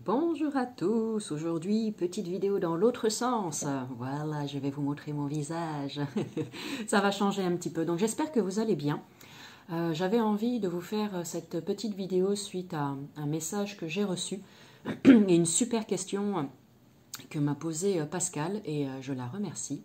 Bonjour à tous, aujourd'hui petite vidéo dans l'autre sens, voilà je vais vous montrer mon visage, ça va changer un petit peu, donc j'espère que vous allez bien. J'avais envie de vous faire cette petite vidéo suite à un message que j'ai reçu et une super question que m'a posée Pascal et je la remercie.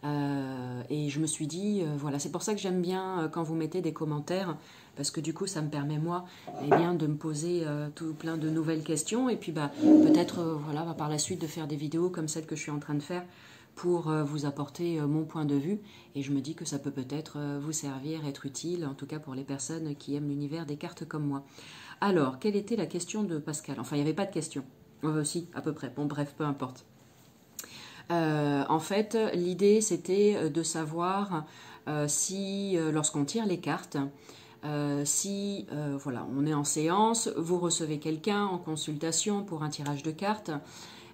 Et je me suis dit, voilà, c'est pour ça que j'aime bien quand vous mettez des commentaires, parce que du coup, ça me permet, moi, eh bien, de me poser tout plein de nouvelles questions, et puis peut-être, voilà, par la suite, de faire des vidéos comme celle que je suis en train de faire, pour vous apporter mon point de vue, et je me dis que ça peut peut-être vous servir, être utile, en tout cas pour les personnes qui aiment l'univers des cartes comme moi. Alors, quelle était la question de Pascal? Enfin, il n'y avait pas de question. Si, à peu près. Bon, bref, peu importe. En fait, l'idée, c'était de savoir si, lorsqu'on tire les cartes, si voilà, on est en séance, vous recevez quelqu'un en consultation pour un tirage de cartes,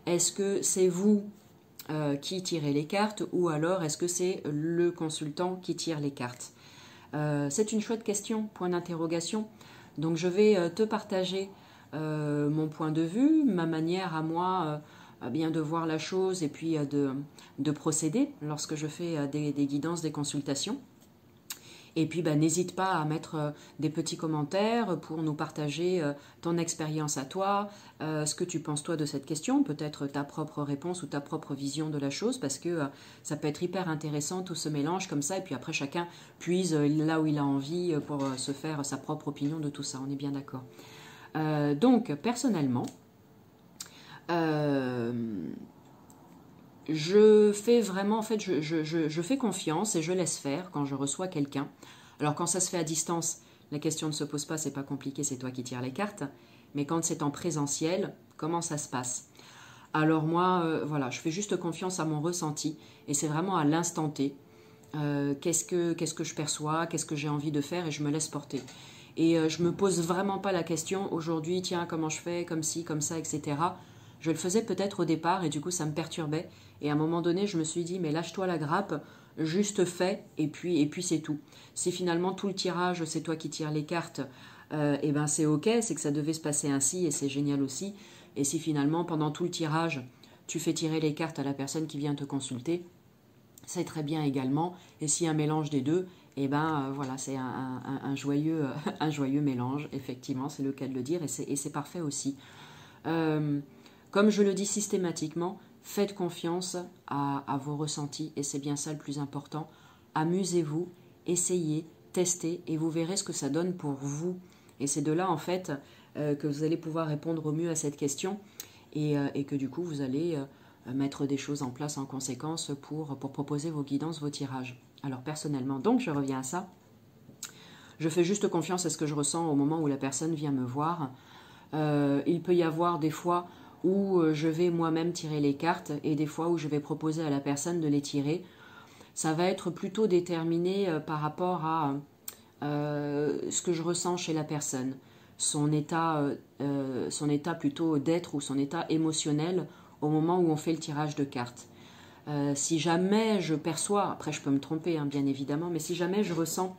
est-ce que c'est vous qui tirez les cartes ou alors est-ce que c'est le consultant qui tire les cartes? C'est une chouette question, point d'interrogation. Donc je vais te partager mon point de vue, ma manière à moi bien de voir la chose et puis de procéder lorsque je fais des guidances, des consultations. Et puis n'hésite pas à mettre des petits commentaires pour nous partager ton expérience à toi, ce que tu penses toi de cette question, peut-être ta propre réponse ou ta propre vision de la chose, parce que ça peut être hyper intéressant, tout ce mélange comme ça, et puis après chacun puise là où il a envie pour se faire sa propre opinion de tout ça, on est bien d'accord. Donc personnellement, je fais vraiment, en fait, je fais confiance et je laisse faire quand je reçois quelqu'un. Alors quand ça se fait à distance, la question ne se pose pas, c'est pas compliqué, c'est toi qui tires les cartes. Mais quand c'est en présentiel, comment ça se passe? Alors moi, voilà, je fais juste confiance à mon ressenti et c'est vraiment à l'instant T. Qu'est-ce que je perçois, qu'est-ce que j'ai envie de faire et je me laisse porter. Et je me pose vraiment pas la question aujourd'hui, tiens, comment je fais, comme ci, comme ça, etc. Je le faisais peut-être au départ et du coup ça me perturbait. Et à un moment donné, je me suis dit, mais lâche-toi la grappe, juste fais et puis c'est tout. Si finalement tout le tirage, c'est toi qui tires les cartes, et ben c'est ok, c'est que ça devait se passer ainsi et c'est génial aussi. Et si finalement pendant tout le tirage, tu fais tirer les cartes à la personne qui vient te consulter, c'est très bien également. Et s'il y a un mélange des deux, et voilà, c'est un joyeux, un joyeux mélange, effectivement, c'est le cas de le dire, et c'est parfait aussi. Comme je le dis systématiquement, faites confiance à vos ressentis, et c'est bien ça le plus important. Amusez-vous, essayez, testez, et vous verrez ce que ça donne pour vous. Et c'est de là, en fait, que vous allez pouvoir répondre au mieux à cette question, et que du coup, vous allez mettre des choses en place en conséquence pour proposer vos guidances, vos tirages. Alors personnellement, donc je reviens à ça, je fais juste confiance à ce que je ressens au moment où la personne vient me voir. Il peut y avoir des fois où je vais moi-même tirer les cartes et des fois où je vais proposer à la personne de les tirer. Ça va être plutôt déterminé par rapport à ce que je ressens chez la personne, son état plutôt d'être ou son état émotionnel au moment où on fait le tirage de cartes. Si jamais je perçois, après je peux me tromper hein, bien évidemment, mais si jamais je ressens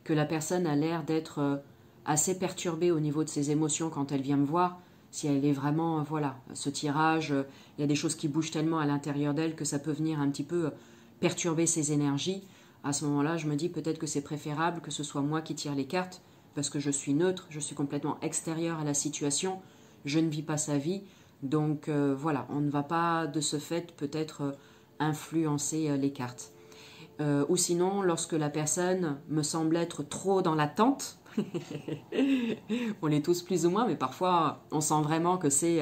que la personne a l'air d'être assez perturbée au niveau de ses émotions quand elle vient me voir, si elle est vraiment, voilà, ce tirage, il y a des choses qui bougent tellement à l'intérieur d'elle que ça peut venir un petit peu perturber ses énergies, à ce moment-là, je me dis peut-être que c'est préférable que ce soit moi qui tire les cartes, parce que je suis neutre, je suis complètement extérieur à la situation, je ne vis pas sa vie, donc voilà, on ne va pas de ce fait peut-être influencer les cartes. Ou sinon, lorsque la personne me semble être trop dans l'attente, on l'est tous plus ou moins, mais parfois on sent vraiment que c'est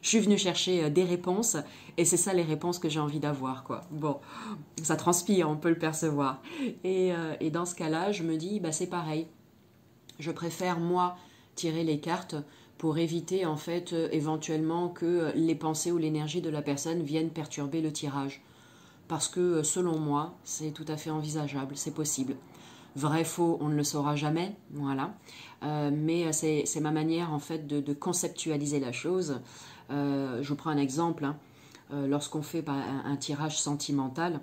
je suis venu chercher des réponses et c'est ça les réponses que j'ai envie d'avoir, quoi. Bon, ça transpire, on peut le percevoir. Et dans ce cas-là, je me dis, c'est pareil. Je préfère, moi, tirer les cartes pour éviter, en fait, éventuellement que les pensées ou l'énergie de la personne viennent perturber le tirage. Parce que, selon moi, c'est tout à fait envisageable, c'est possible. Vrai, faux, on ne le saura jamais, voilà. Mais c'est ma manière, en fait, de conceptualiser la chose. Je vous prends un exemple, hein. Lorsqu'on fait un tirage sentimental,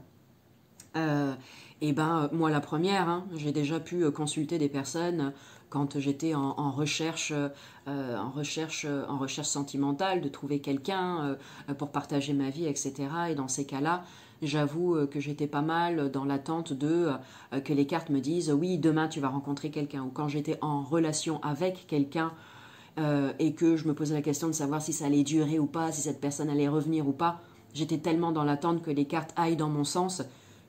moi la première, hein, j'ai déjà pu consulter des personnes quand j'étais en recherche, en recherche sentimentale, de trouver quelqu'un pour partager ma vie, etc. Et dans ces cas-là, j'avoue que j'étais pas mal dans l'attente de que les cartes me disent oui, demain tu vas rencontrer quelqu'un. Ou quand j'étais en relation avec quelqu'un et que je me posais la question de savoir si ça allait durer ou pas, si cette personne allait revenir ou pas, j'étais tellement dans l'attente que les cartes aillent dans mon sens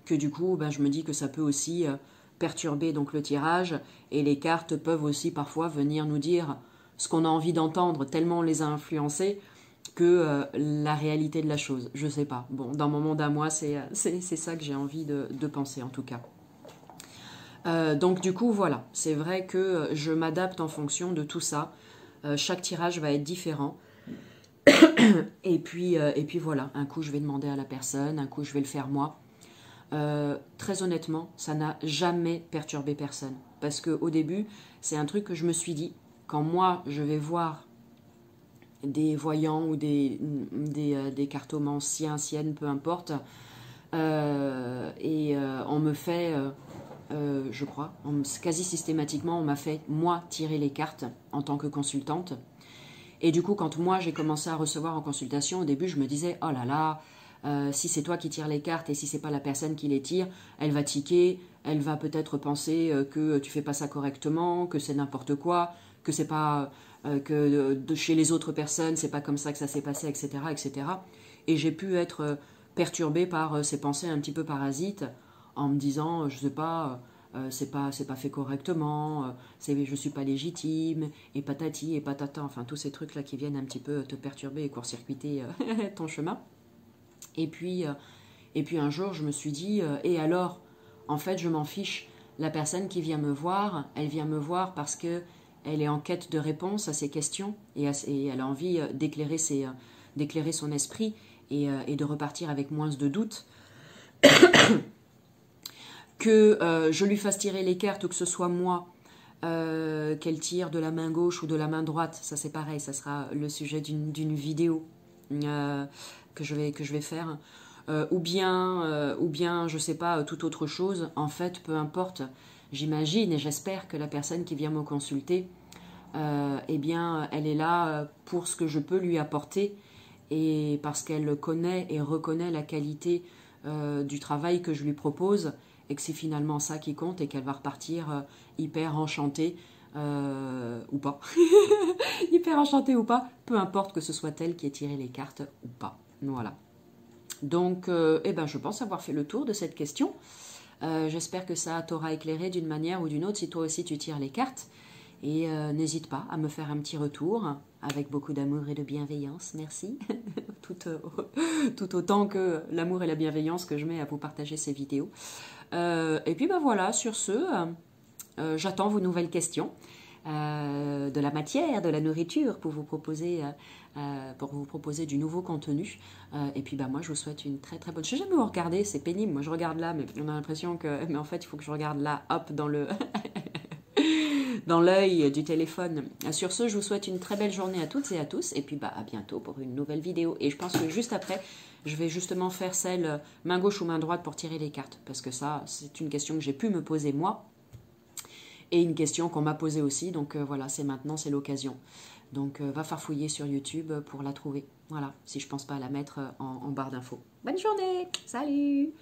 que du coup, ben, je me dis que ça peut aussi perturber donc le tirage, et les cartes peuvent aussi parfois venir nous dire ce qu'on a envie d'entendre tellement on les a influencés que la réalité de la chose. Je sais pas. Bon, dans mon monde à moi, c'est ça que j'ai envie de penser en tout cas. Donc du coup, voilà. C'est vrai que je m'adapte en fonction de tout ça. Chaque tirage va être différent. Et puis voilà. Un coup, je vais demander à la personne. Un coup, je vais le faire moi. Très honnêtement, ça n'a jamais perturbé personne. Parce qu'au début, c'est un truc que je me suis dit. Quand moi, je vais voir des voyants ou des cartomanciens, anciennes, peu importe. On me fait, je crois, quasi systématiquement, on m'a fait, moi, tirer les cartes en tant que consultante. Et du coup, quand moi, j'ai commencé à recevoir en consultation, au début, je me disais, oh là là, si c'est toi qui tires les cartes et si c'est pas la personne qui les tire, elle va tiquer, elle va peut-être penser que tu fais pas ça correctement, que c'est n'importe quoi, que c'est pas... que de chez les autres personnes, c'est pas comme ça que ça s'est passé, etc., etc. Et j'ai pu être perturbée par ces pensées un petit peu parasites, en me disant, je sais pas, c'est pas fait correctement, je suis pas légitime, et patati et patata, enfin tous ces trucs là qui viennent un petit peu te perturber et court-circuiter ton chemin. Et puis un jour, je me suis dit, et alors, en fait, je m'en fiche. La personne qui vient me voir, elle vient me voir parce que elle est en quête de réponse à ses questions et elle a envie d'éclairer son esprit et de repartir avec moins de doutes. Que je lui fasse tirer les cartes ou que ce soit moi qu'elle tire de la main gauche ou de la main droite, ça c'est pareil, ça sera le sujet d'une vidéo que je vais faire. Ou bien, je sais pas, toute autre chose. En fait, peu importe, j'imagine et j'espère que la personne qui vient me consulter, eh bien, elle est là pour ce que je peux lui apporter et parce qu'elle connaît et reconnaît la qualité du travail que je lui propose et que c'est finalement ça qui compte et qu'elle va repartir hyper enchantée ou pas. Hyper enchantée ou pas, peu importe que ce soit elle qui ait tiré les cartes ou pas. Voilà. Donc, eh ben, je pense avoir fait le tour de cette question. J'espère que ça t'aura éclairé d'une manière ou d'une autre si toi aussi tu tires les cartes. Et n'hésite pas à me faire un petit retour avec beaucoup d'amour et de bienveillance. Merci. tout autant que l'amour et la bienveillance que je mets à vous partager ces vidéos. Et puis ben voilà, sur ce, j'attends vos nouvelles questions. De la matière, de la nourriture pour vous proposer du nouveau contenu. Et puis bah, moi je vous souhaite une très très bonne... Je sais jamais où regarder, c'est pénible. Moi je regarde là, mais on a l'impression que... Mais en fait il faut que je regarde là, hop, dans le... dans l'œil du téléphone. Sur ce, je vous souhaite une très belle journée à toutes et à tous. Et puis bah, à bientôt pour une nouvelle vidéo. Et je pense que juste après, je vais justement faire celle main gauche ou main droite pour tirer les cartes. Parce que ça, c'est une question que j'ai pu me poser moi. Et une question qu'on m'a posée aussi, donc voilà, c'est maintenant, c'est l'occasion. Donc va farfouiller sur YouTube pour la trouver. Voilà, si je pense pas à la mettre en barre d'infos. Bonne journée, salut.